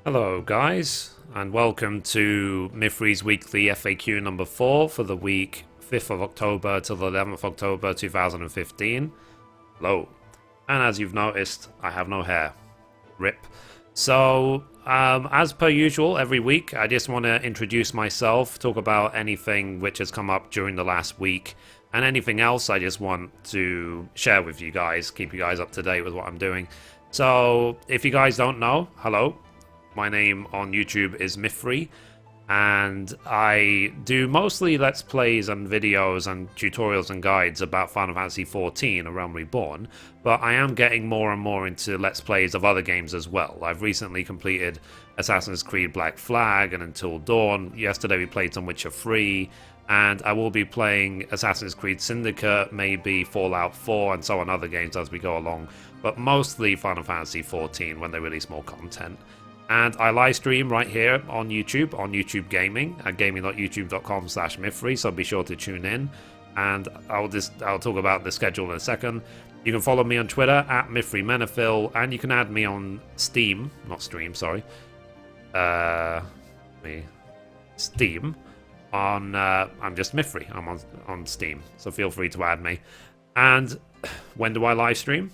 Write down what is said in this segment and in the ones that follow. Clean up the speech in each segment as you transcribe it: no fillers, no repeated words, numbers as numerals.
Hello guys, and welcome to Mithrie's weekly FAQ number 4 for the week 5th of October to the 11th of October 2015. Hello. And as you've noticed, I have no hair. RIP. So, as per usual, every week, I just want to introduce myself, talk about anything which has come up during the last week, and anything else I just want to share with you guys, keep you guys up to date with what I'm doing. So, if you guys don't know, hello. My name on YouTube is Mithrie, and I do mostly Let's Plays and videos and tutorials and guides about Final Fantasy XIV, A Realm Reborn, but I am getting more and more into Let's Plays of other games as well. I've recently completed Assassin's Creed Black Flag and Until Dawn. Yesterday we played some Witcher 3, and I will be playing Assassin's Creed Syndicate, maybe Fallout 4, and so on other games as we go along, but mostly Final Fantasy XIV when they release more content. And I live stream right here on YouTube Gaming at gaming.youtube.com/Mithrie, so be sure to tune in. And I'll talk about the schedule in a second. You can follow me on Twitter at MithriMenafil, and you can add me on Steam, not Stream, sorry. Steam. I'm just Mithrie. I'm on Steam, so feel free to add me. And when do I live stream?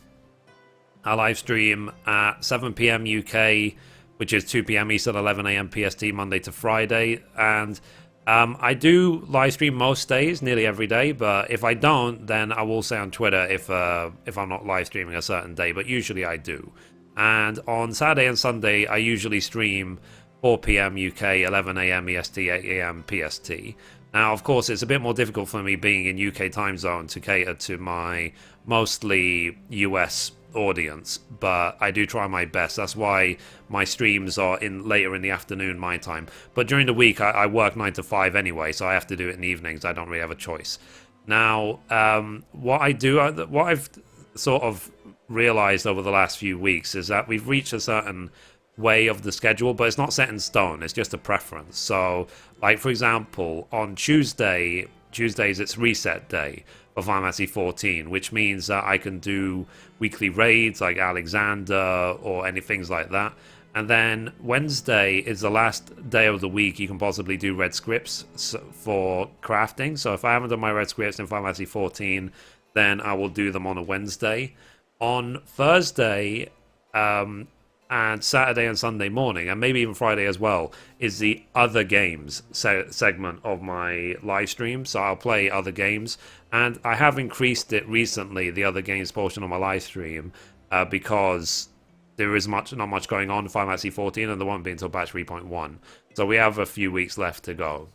I live stream at 7 p.m. UK, which is 2 p.m. Eastern, 11 a.m. PST, Monday to Friday. And I do live stream most days, nearly every day, but if I don't, then I will say on Twitter if I'm not live streaming a certain day, but usually I do. And on Saturday and Sunday, I usually stream 4 p.m. UK, 11 a.m. EST, 8 a.m. PST. Now, of course, it's a bit more difficult for me being in UK time zone to cater to my mostly US audience, but I do try my best. That's why my streams are later in the afternoon my time, but during the week I work 9 to 5 anyway, so I have to do it in the evenings. I don't really have a choice. Now what I've sort of realized over the last few weeks is that we've reached a certain way of the schedule, but it's not set in stone, it's just a preference. So like, for example, on Tuesdays it's reset day for Final Fantasy XIV, which means that I can do weekly raids like Alexander or any things like that. And then Wednesday is the last day of the week you can possibly do red scripts for crafting. So if I haven't done my red scripts in Final Fantasy XIV, then I will do them on a Wednesday. On Thursday, and Saturday and Sunday morning, and maybe even Friday as well, is the other games segment of my live stream. So I'll play other games, and I have increased it recently, the other games portion of my live stream, because there is not much going on in Final Fantasy XIV, and there won't be until patch 3.1. So we have a few weeks left to go.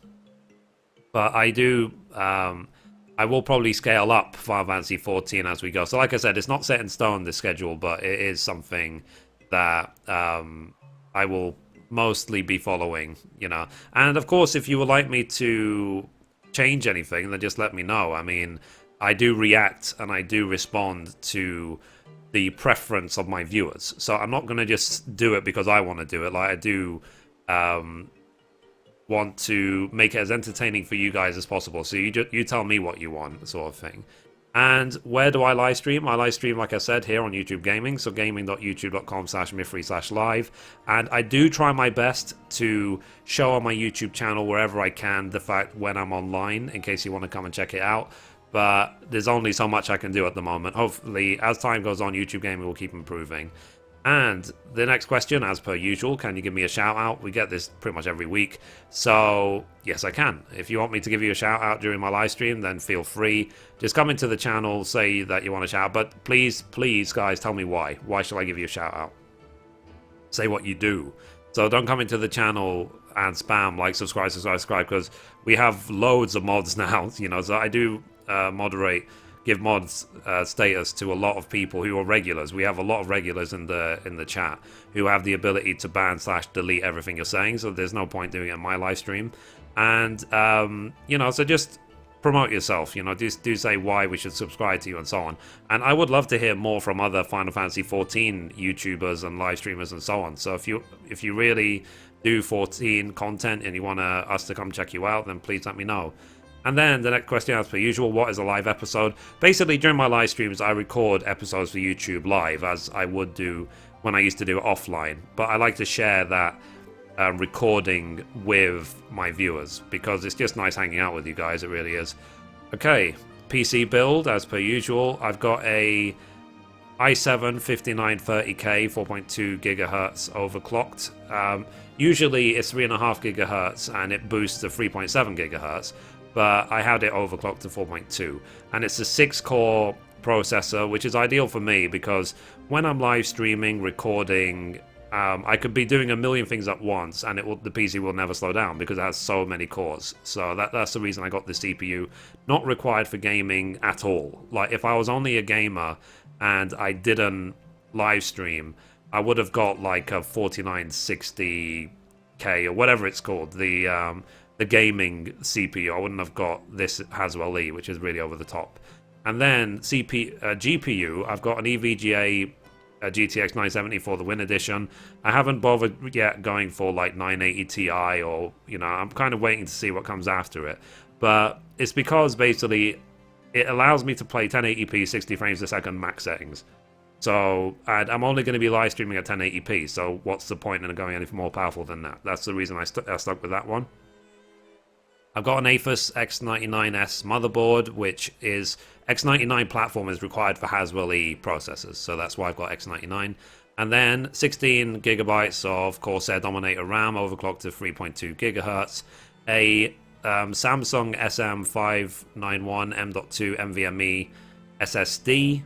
But I do, I will probably scale up Final Fantasy XIV as we go. So like I said, it's not set in stone, this schedule, but it is something that I will mostly be following, you know. And of course, if you would like me to change anything, then just let me know. I mean, I do react and I do respond to the preference of my viewers, so I'm not going to just do it because I want to do it. Like, I do want to make it as entertaining for you guys as possible, so you tell me what you want, sort of thing. And where do I live stream? I live stream, like I said, here on YouTube Gaming, so gaming.youtube.com/Mithrie/live. And I do try my best to show on my YouTube channel wherever I can the fact when I'm online, in case you want to come and check it out. But there's only so much I can do at the moment. Hopefully, as time goes on, YouTube Gaming will keep improving. And the next question, as per usual, can you give me a shout out? We get this pretty much every week, so yes, I can. If you want me to give you a shout out during my live stream, then feel free. Just come into the channel, say that you want a shout out, but please, guys, tell me why. Why should I give you a shout out? Say what you do. So don't come into the channel and spam like, subscribe, because we have loads of mods now, you know. So I do give mods status to a lot of people who are regulars. We have a lot of regulars in the chat who have the ability to ban/delete everything you're saying, so there's no point doing it in my live stream. And you know, so just promote yourself, you know, do say why we should subscribe to you and so on. And I would love to hear more from other Final Fantasy XIV YouTubers and live streamers and so on. So if you really do 14 content and you want us to come check you out, then please let me know. And then the next question, as per usual, what is a live episode? Basically, during my live streams, I record episodes for YouTube live, as I would do when I used to do it offline. But I like to share that recording with my viewers because it's just nice hanging out with you guys. It really is. Okay, PC build as per usual. I've got a i7 5930K 4.2 gigahertz overclocked. Usually it's 3.5 gigahertz and it boosts to 3.7 gigahertz, but I had it overclocked to 4.2, and it's a 6-core processor, which is ideal for me because when I'm live streaming, recording, I could be doing a million things at once, and the PC will never slow down because it has so many cores. So that's the reason I got the CPU. Not required for gaming at all. Like if I was only a gamer and I didn't live stream, I would have got like a 4960K or whatever it's called, the gaming CPU. I wouldn't have got this Haswell E, which is really over the top. And then GPU, I've got an EVGA GTX 970 for the Win Edition. I haven't bothered yet going for like 980 Ti, or I'm kind of waiting to see what comes after it. But it's because basically it allows me to play 1080p 60 frames a second max settings. So, and I'm only going to be live streaming at 1080p, so what's the point in going anything more powerful than that? That's the reason I stuck with that one. I've got an Asus X99S motherboard, which is X99 platform is required for Haswell E processors, so that's why I've got X99. And then 16 gigabytes of Corsair Dominator RAM overclocked to 3.2 gigahertz, a Samsung SM591 M.2 NVMe SSD,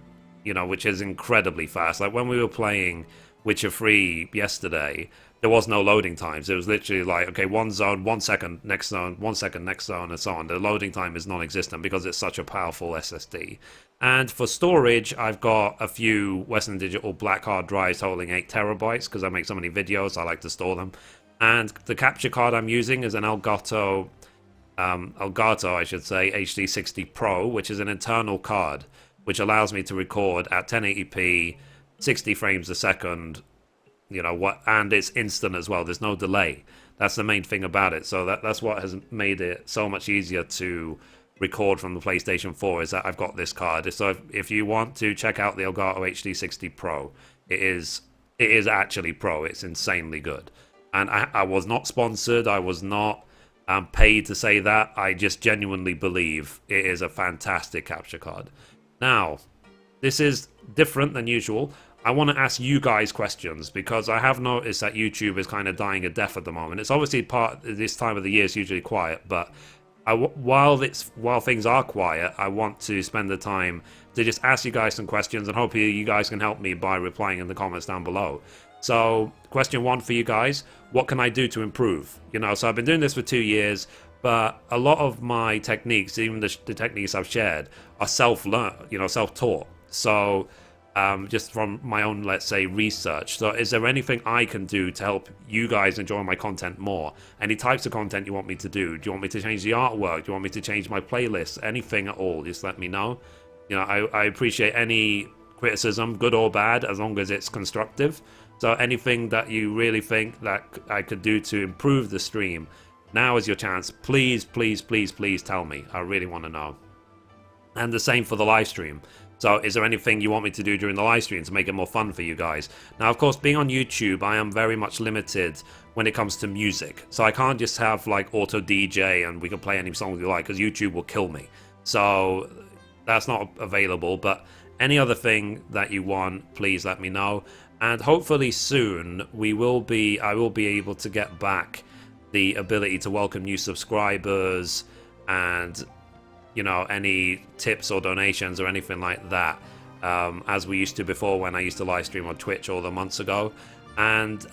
which is incredibly fast. Like when we were playing Witcher 3 yesterday, there was no loading times. It was literally like, okay, one zone, 1 second, next zone, 1 second, next zone, and so on. The loading time is non-existent because it's such a powerful SSD. And for storage, I've got a few Western Digital black hard drives holding 8 terabytes because I make so many videos, I like to store them. And the capture card I'm using is an Elgato, I should say, HD60 Pro, which is an internal card, which allows me to record at 1080p, 60 frames a second, and it's instant as well. There's no delay. That's the main thing about it. So that's what has made it so much easier to record from the PlayStation 4, is that I've got this card. So if you want to check out the Elgato HD60 Pro, it is actually pro. It's insanely good. And I was not sponsored. I was not paid to say that. I just genuinely believe it is a fantastic capture card. Now, this is different than usual. I want to ask you guys questions because I have noticed that YouTube is kind of dying a death at the moment. It's obviously this time of the year is usually quiet, but while things are quiet, I want to spend the time to just ask you guys some questions, and hopefully you guys can help me by replying in the comments down below. So, question 1 for you guys: what can I do to improve? So I've been doing this for 2 years, but a lot of my techniques, even the techniques I've shared, are self-learned, self-taught. So just from my own, let's say, research. So is there anything I can do to help you guys enjoy my content more? Any types of content you want me to do? Do you want me to change the artwork? Do you want me to change my playlist? Anything at all, just let me know. I appreciate any criticism, good or bad, as long as it's constructive. So anything that you really think that I could do to improve the stream, now is your chance. Please, please, please, please tell me. I really want to know. And the same for the live stream. So is there anything you want me to do during the live stream to make it more fun for you guys? Now, of course, being on YouTube, I am very much limited when it comes to music. So I can't just have like auto DJ and we can play any songs we like, because YouTube will kill me. So that's not available. But any other thing that you want, please let me know. And hopefully soon I will be able to get back the ability to welcome new subscribers and any tips or donations or anything like that, as we used to before when I used to live stream on Twitch all the months ago. And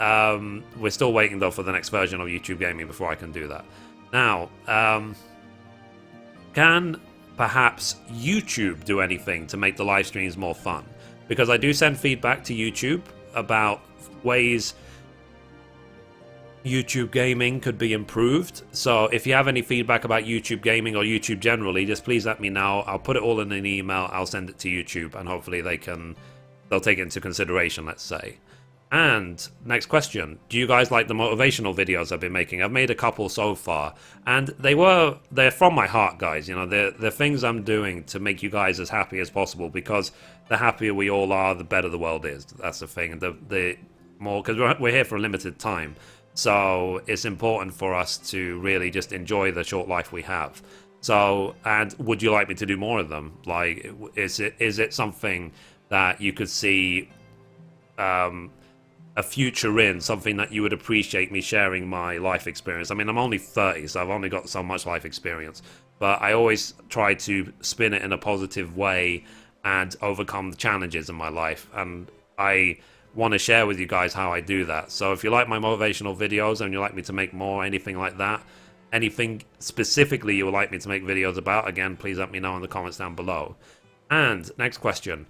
we're still waiting though for the next version of YouTube Gaming before I can do that. Now, can perhaps YouTube do anything to make the live streams more fun? Because I do send feedback to YouTube about ways YouTube Gaming could be improved. So if you have any feedback about YouTube Gaming or YouTube generally, just please let me know. I'll put it all in an email. I'll send it to YouTube, and hopefully they'll take it into consideration, let's say. And next question: do you guys like the motivational videos I've been making? I've made a couple so far, and they're from my heart, guys. They're things I'm doing to make you guys as happy as possible, because the happier we all are, the better the world is. That's the thing. And the more, because we're here for a limited time, so it's important for us to really just enjoy the short life we have. So, and would you like me to do more of them? Like, is it something that you could see a future in, something that you would appreciate me sharing my life experience? I mean, I'm only 30, so I've only got so much life experience, but I always try to spin it in a positive way and overcome the challenges in my life, and I want to share with you guys how I do that. So if you like my motivational videos and you'd like me to make more, anything like that, anything specifically you would like me to make videos about, again, please let me know in the comments down below. And next question.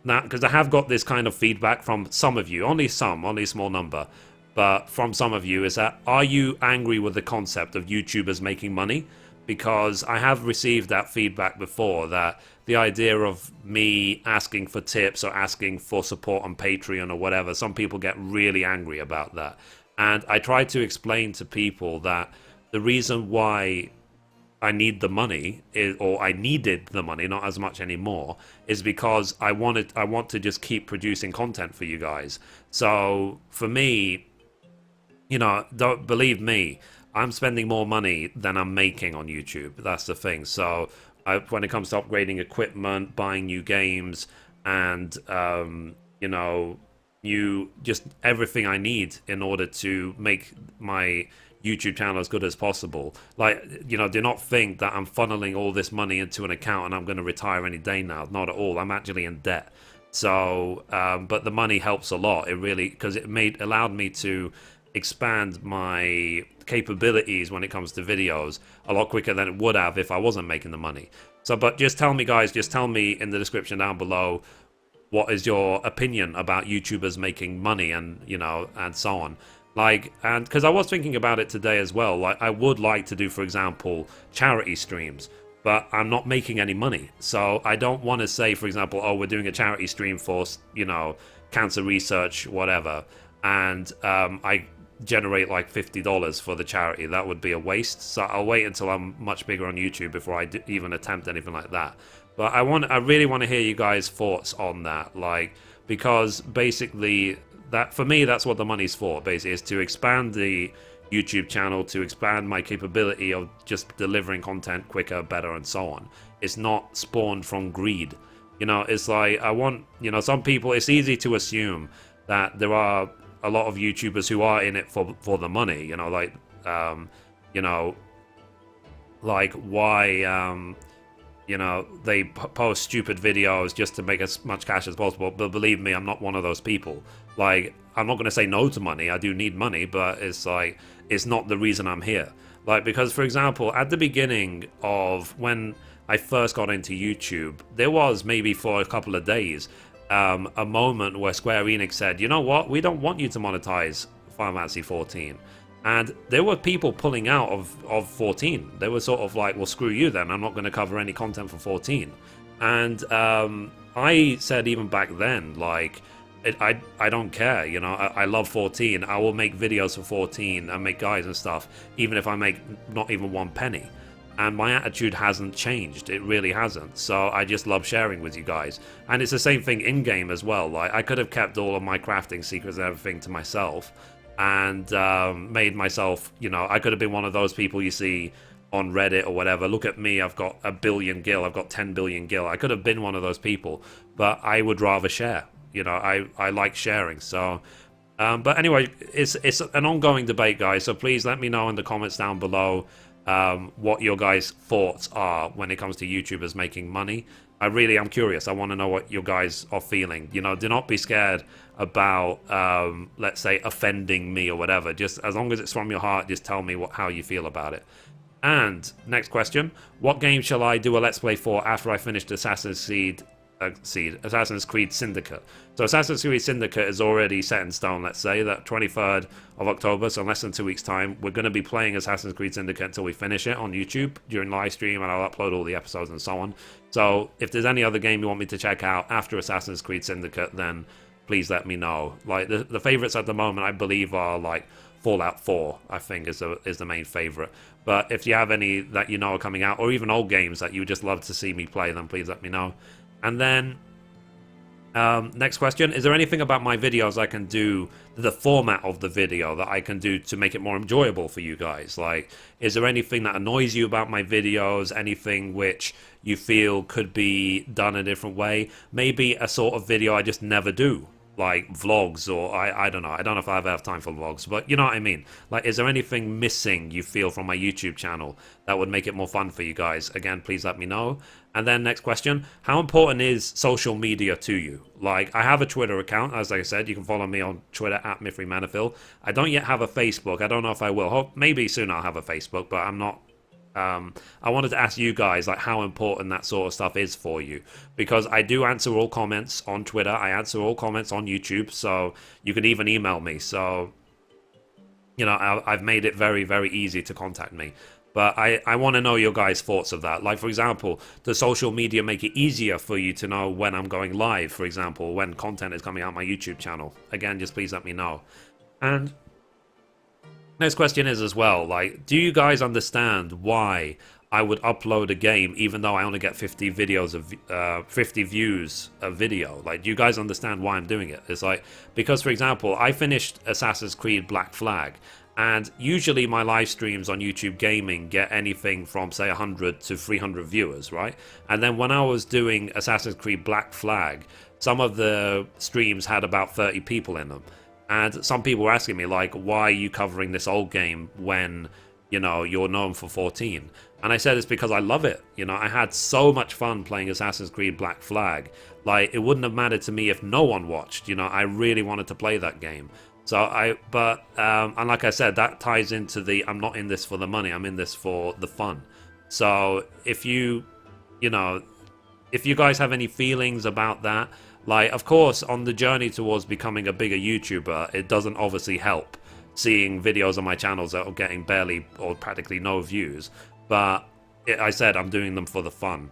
Now, because I have got this kind of feedback from some of you, only a small number, but from some of you, is that, are you angry with the concept of YouTubers making money? Because I have received that feedback before, that the idea of me asking for tips or asking for support on Patreon or whatever, some people get really angry about that. And I try to explain to people that the reason why I need the money, or I needed the money, not as much anymore, is because I want to just keep producing content for you guys. So for me, you know, don't believe me, I'm spending more money than I'm making on YouTube. That's the thing. So when it comes to upgrading equipment, buying new games, and you know, just everything I need in order to make my YouTube channel as good as possible. Like, you know, do not think that I'm funneling all this money into an account and I'm going to retire any day now. Not at all. I'm actually in debt. So, but the money helps a lot. It really, because it allowed me to expand my capabilities when it comes to videos a lot quicker than it would have if I wasn't making the money. So, but just tell me, guys, just tell me in the description down below, what is your opinion about YouTubers making money, and, you know, and so on. Like, and because I was thinking about it today as well, like, I would like to do, for example, charity streams, but I'm not making any money. So I don't want to say, for example, oh, we're doing a charity stream for, you know, cancer research, whatever, and I generate like $50 for the charity. That would be a waste. So I'll wait until I'm much bigger on YouTube before I even attempt anything like that. But I really want to hear you guys' thoughts on that, like, because basically, that, for me, that's what the money's for, basically, is to expand the YouTube channel, to expand my capability of just delivering content quicker, better, and so on. It's not spawned from greed. You know, it's like, I want, you know, some people, it's easy to assume that there are a lot of YouTubers who are in it for the money, you know, like, you know, like, why, you know, they post stupid videos just to make as much cash as possible. But believe me, I'm not one of those people. Like, I'm not going to say no to money. I do need money, but it's like, it's not the reason I'm here. Like, because, for example, at the beginning of when I first got into YouTube, there was, maybe for a couple of days, a moment where Square Enix said, you know what, we don't want you to monetize Final Fantasy 14. And there were people pulling out of 14. They were sort of like, well, screw you then. I'm not going to cover any content for 14. And I said even back then, like, I don't care. You know, I love 14. I will make videos for 14 and make guides and stuff, even if I make not even 1 penny. And my attitude hasn't changed. It really hasn't. So I just love sharing with you guys. And it's the same thing in-game as well. Like, I could have kept all of my crafting secrets and everything to myself, and made myself, you know, I could have been one of those people you see on Reddit or whatever. Look at me, I've got 1 billion gil, I've got 10 billion gil. I could have been one of those people, but I would rather share. You know, I like sharing. So, but anyway, it's an ongoing debate, guys. So please let me know in the comments down below what your guys' thoughts are when it comes to YouTubers making money. I really am curious. I want to know what you guys are feeling. You know, do not be scared about, let's say, offending me or whatever. Just as long as it's from your heart, just tell me how you feel about it. And next question: what game shall I do a let's play for after I finish Assassin's Creed Syndicate? So Assassin's Creed Syndicate is already set in stone. Let's say that 23rd of October, so in less than 2 weeks' time, we're going to be playing Assassin's Creed Syndicate until we finish it on YouTube during live stream, and I'll upload all the episodes and so on. So if there's any other game you want me to check out after Assassin's Creed Syndicate, then please let me know. Like, the favorites at the moment, I believe, are like Fallout 4, I think, is the main favorite. But if you have any that you know are coming out, or even old games that you would just love to see me play, then please let me know. And then Next question. Is there anything about my videos I can do, the format of the video, that I can do to make it more enjoyable for you guys? Like, is there anything that annoys you about my videos? Anything which you feel could be done a different way? Maybe a sort of video I just never do, like vlogs, or I don't know. I don't know if I ever have time for vlogs, but you know what I mean. Like, is there anything missing you feel from my YouTube channel that would make it more fun for you guys? Again, please let me know. And then next question, how important is social media to you? Like, I have a Twitter account, as I said. You can follow me on Twitter at Mithrie Manafil. I don't yet have a Facebook. I don't know if I will. Hope maybe soon I'll have a Facebook, but I'm not. I wanted to ask you guys, like, how important that sort of stuff is for you, because I do answer all comments on Twitter. I answer all comments on YouTube, so you can even email me. So, you know, I've made it very, very easy to contact me. But I want to know your guys' thoughts of that. Like, for example, does social media make it easier for you to know when I'm going live, for example, when content is coming out my YouTube channel? Again, just please let me know. And next question is as well, like, do you guys understand why I would upload a game even though I only get 50 videos of 50 views a video? Like, do you guys understand why I'm doing it? It's like, because, for example, I finished Assassin's Creed Black Flag, and usually my live streams on YouTube Gaming get anything from, say, 100 to 300 viewers, right? And then when I was doing Assassin's Creed Black Flag, some of the streams had about 30 people in them. And some people were asking me, like, why are you covering this old game when, you know, you're known for 14? And I said it's because I love it. You know, I had so much fun playing Assassin's Creed Black Flag. Like, it wouldn't have mattered to me if no one watched. You know, I really wanted to play that game. So and like I said, that ties into the, I'm not in this for the money, I'm in this for the fun. So if you know, if you guys have any feelings about that, like, of course, on the journey towards becoming a bigger YouTuber, it doesn't obviously help seeing videos on my channels that are getting barely or practically no views. But I said I'm doing them for the fun.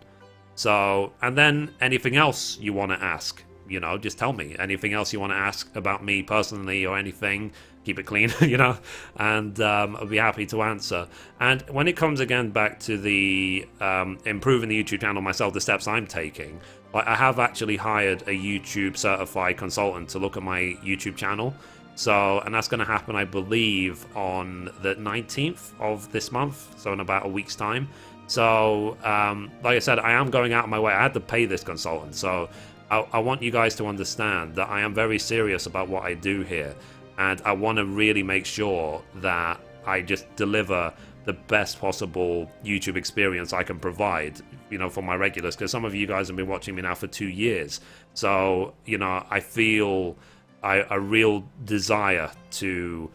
So, and then anything else you want to ask, you know, just tell me. Anything else you want to ask about me personally or anything, keep it clean, you know, and I'll be happy to answer. And when it comes again back to the improving the YouTube channel myself, the steps I'm taking, like, I have actually hired a YouTube certified consultant to look at my YouTube channel. So, and that's going to happen, I believe, on the 19th of this month, so in about a week's time. So, like I said, I am going out of my way. I had to pay this consultant, so I want you guys to understand that I am very serious about what I do here, and I want to really make sure that I just deliver the best possible YouTube experience I can provide, you know, for my regulars, because some of you guys have been watching me now for 2 years. So, you know, I feel a real desire to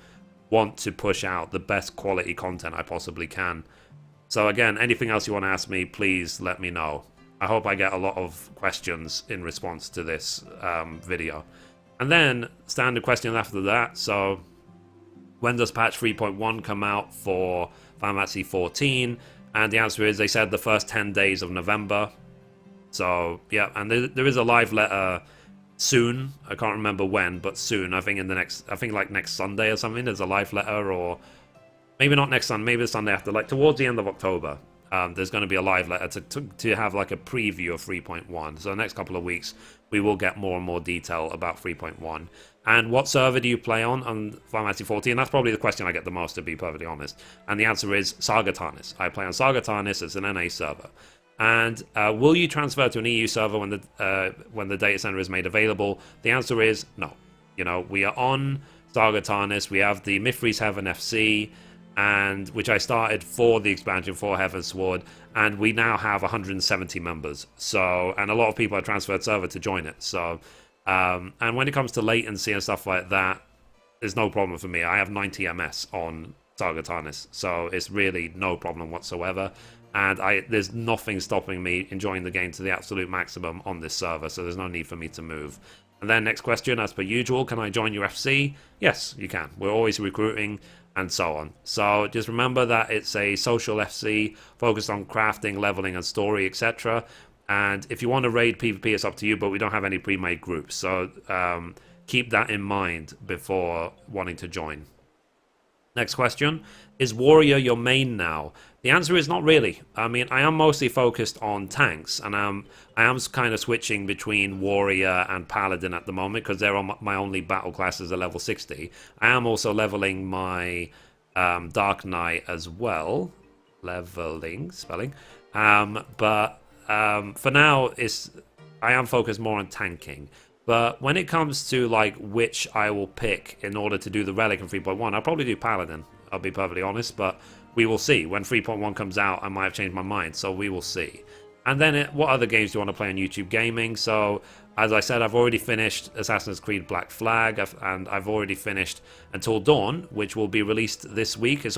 want to push out the best quality content I possibly can. So again, anything else you want to ask me, please let me know. I hope I get a lot of questions in response to this video. And then, standard question after that, so when does patch 3.1 come out for FFXIV 14? And the answer is, they said the first 10 days of November. So, yeah, and there is a live letter soon. I can't remember when, but soon. I think like next Sunday or something, there's a live letter, or maybe not next Sunday, maybe the Sunday after, like towards the end of October. There's going to be a live letter to have like a preview of 3.1. So the next couple of weeks, we will get more and more detail about 3.1. And what server do you play on FFXIV 14? That's probably the question I get the most, to be perfectly honest. And the answer is Saga Tarnis. I play on Saga Tarnis. It's an NA server. And will you transfer to an EU server when the data center is made available? The answer is no. You know, we are on Saga Tarnis. We have the Mithrie's Heaven FC, and which I started for the expansion for Heavensward, and we now have 170 members. So, and a lot of people have transferred server to join it. So, and when it comes to latency and stuff like that, there's no problem for me. I have 90 ms on Saga Tarnis, so it's really no problem whatsoever. And there's nothing stopping me enjoying the game to the absolute maximum on this server, so there's no need for me to move. And then next question, as per usual, can I join your FC? Yes, you can. We're always recruiting, and so on. So just remember that it's a social FC focused on crafting, leveling, and story, etc. And if you want to raid PvP, it's up to you, but we don't have any pre-made groups. So keep that in mind before wanting to join. Next question. Is Warrior your main now? The answer is not really. I mean, I am mostly focused on tanks, and I am kind of switching between Warrior and Paladin at the moment because they're on my only battle classes at level 60. I am also leveling my Dark Knight as well. Leveling, spelling. But for now, I am focused more on tanking. But when it comes to like which I will pick in order to do the Relic in 3.1, I'll probably do Paladin. I'll be perfectly honest, but we will see. When 3.1 comes out, I might have changed my mind, so we will see. And then what other games do you want to play on YouTube Gaming? So, as I said, I've already finished Assassin's Creed Black Flag, and I've already finished Until Dawn, which will be released this week. It's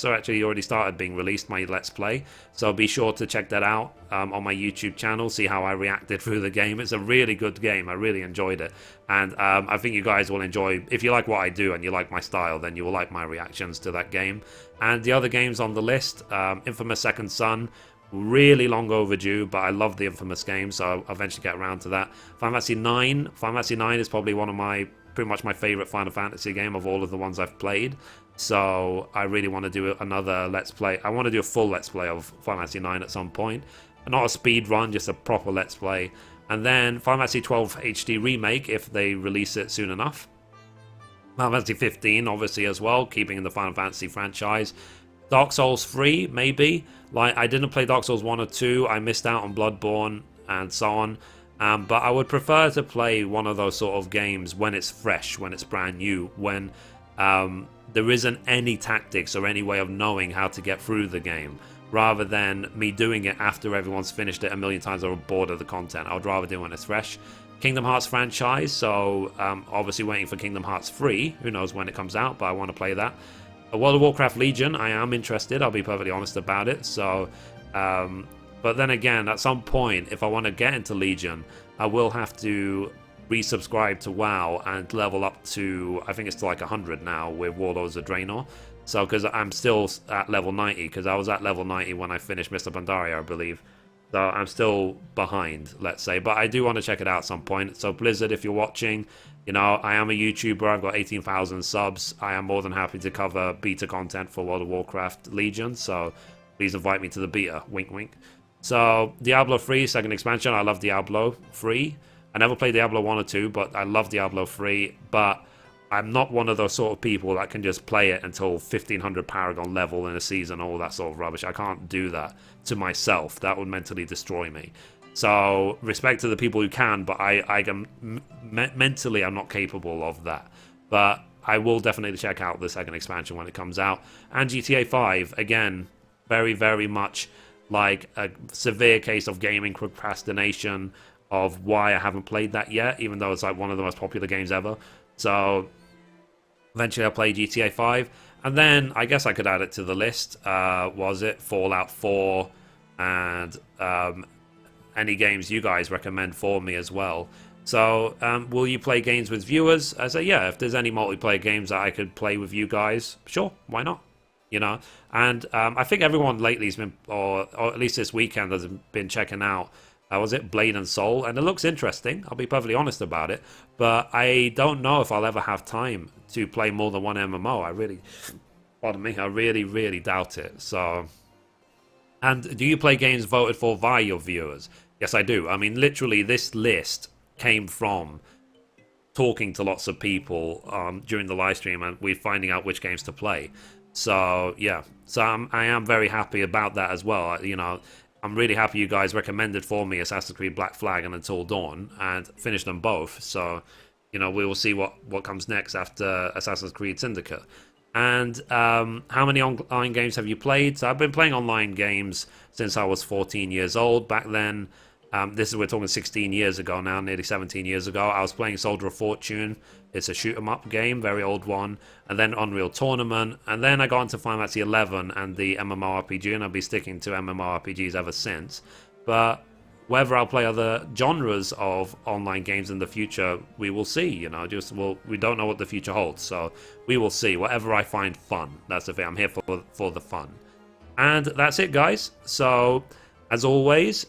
actually already started being released, my Let's Play. So be sure to check that out on my YouTube channel, see how I reacted through the game. It's a really good game. I really enjoyed it. And I think you guys will enjoy, if you like what I do and you like my style, then you will like my reactions to that game. And the other games on the list, Infamous Second Son, really long overdue, but I love the Infamous game, so I'll eventually get around to that. Final Fantasy 9 is probably one of pretty much my favorite Final Fantasy game of all of the ones I've played. So I really want to do another Let's Play. I want to do a full Let's Play of Final Fantasy 9 at some point. Not a speed run, just a proper Let's Play. And then Final Fantasy 12 HD Remake, if they release it soon enough. Final Fantasy 15, obviously, as well, keeping in the Final Fantasy franchise. Dark Souls 3, maybe. Like, I didn't play Dark Souls 1 or 2. I missed out on Bloodborne and so on. But I would prefer to play one of those sort of games when it's fresh, when it's brand new, when there isn't any tactics or any way of knowing how to get through the game, rather than me doing it after everyone's finished it a million times or bored of the content. I would rather do it when it's fresh. Kingdom Hearts franchise, so obviously waiting for Kingdom Hearts 3. Who knows when it comes out, but I want to play that. World of Warcraft Legion, I am interested, I'll be perfectly honest about it. So, but then again, at some point, if I want to get into Legion, I will have to resubscribe to WoW and level up to, I think it's to like 100 now with Warlords of Draenor. So, because I'm still at level 90, because I was at level 90 when I finished Mr. Pandaria, I believe. So I'm still behind, let's say. But I do want to check it out at some point. So Blizzard, if you're watching, you know, I am a YouTuber. I've got 18,000 subs. I am more than happy to cover beta content for World of Warcraft Legion. So please invite me to the beta. Wink, wink. So Diablo 3, second expansion. I love Diablo 3. I never played Diablo 1 or 2, but I love Diablo 3. But I'm not one of those sort of people that can just play it until 1500 Paragon level in a season, all that sort of rubbish. I can't do that to myself. That would mentally destroy me. So, respect to the people who can, but I can mentally, I'm not capable of that. But I will definitely check out the second expansion when it comes out. And GTA 5, again, very, very much like a severe case of gaming procrastination of why I haven't played that yet, even though it's like one of the most popular games ever. So, eventually I'll play GTA 5. And then, I guess I could add it to the list. Was it Fallout 4 and any games you guys recommend for me as well. So, will you play games with viewers? I say, yeah, if there's any multiplayer games that I could play with you guys, sure, why not? You know, and I think everyone lately has been, or at least this weekend, has been checking out, was it Blade and Soul? And it looks interesting, I'll be perfectly honest about it, but I don't know if I'll ever have time to play more than one MMO. I really doubt it, so... And do you play games voted for via your viewers? Yes, I do. I mean, literally, this list came from talking to lots of people during the live stream, and we're finding out which games to play. So, yeah. So I am very happy about that as well. You know, I'm really happy you guys recommended for me Assassin's Creed Black Flag and Until Dawn, and finished them both. So, you know, we will see what comes next after Assassin's Creed Syndicate. And how many online games have you played? So I've been playing online games since I was 14 years old. Back then, we're talking 16 years ago now, nearly 17 years ago. I was playing Soldier of Fortune. It's a shoot 'em up game, very old one. And then Unreal Tournament. And then I got into Final Fantasy 11 and the MMORPG, and I'll be sticking to MMORPGs ever since. But whether I'll play other genres of online games in the future, we will see, you know, we don't know what the future holds, so we will see. Whatever I find fun, that's the thing, I'm here for the fun. And that's it, guys. So, as always,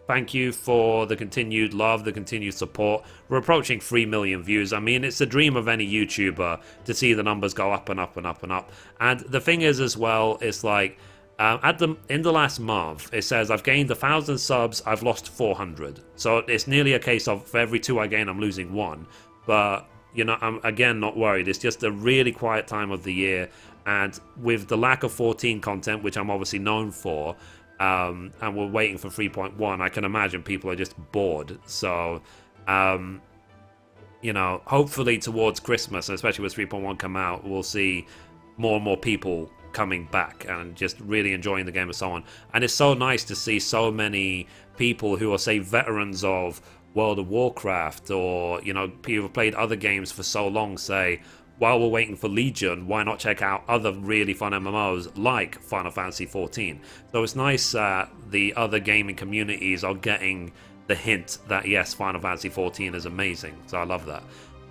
thank you for the continued love, the continued support. We're approaching 3 million views. I mean, it's the dream of any YouTuber to see the numbers go up and up and up and up. And the thing is as well, it's like, in the last month, it says I've gained 1,000 subs, I've lost 400. So it's nearly a case of for every 2 I gain, I'm losing 1. But, you know, I'm again not worried. It's just a really quiet time of the year. And with the lack of 14 content, which I'm obviously known for, and we're waiting for 3.1, I can imagine people are just bored. So, you know, hopefully towards Christmas, especially with 3.1 come out, we'll see more and more people coming back and just really enjoying the game and so on. And it's so nice to see so many people who are, say, veterans of World of Warcraft, or, you know, people who've played other games for so long, say, while we're waiting for Legion, why not check out other really fun MMOs like Final Fantasy 14? So it's nice that the other gaming communities are getting the hint that, yes, Final Fantasy 14 is amazing. So I love that.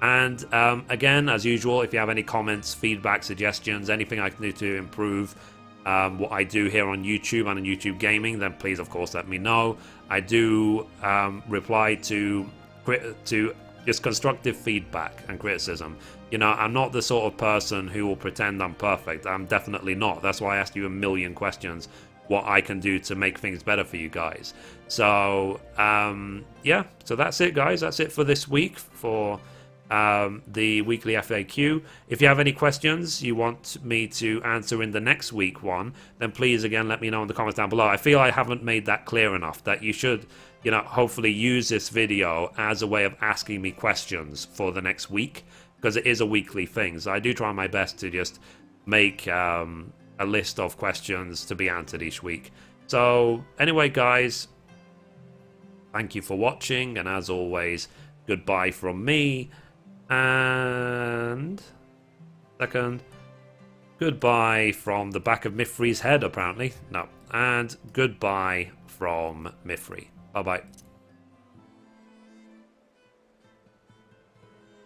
And again, as usual, if you have any comments, feedback, suggestions, anything I can do to improve what I do here on YouTube and on YouTube Gaming, then please, of course, let me know. I do reply to just constructive feedback and criticism. You know, I'm not the sort of person who will pretend I'm perfect. I'm definitely not. That's why I asked you a million questions, what I can do to make things better for you guys. So, yeah, so that's it, guys. That's it for this week for the weekly FAQ. If you have any questions you want me to answer in the next week one, then please, again, let me know in the comments down below. I feel I haven't made that clear enough, that you should, you know, hopefully use this video as a way of asking me questions for the next week, because it is a weekly thing. So I do try my best to just make a list of questions to be answered each week. So anyway, guys, thank you for watching, and as always, goodbye from me. And second, goodbye from the back of Mithrie's head, apparently. No. And goodbye from Mithrie. Bye-bye.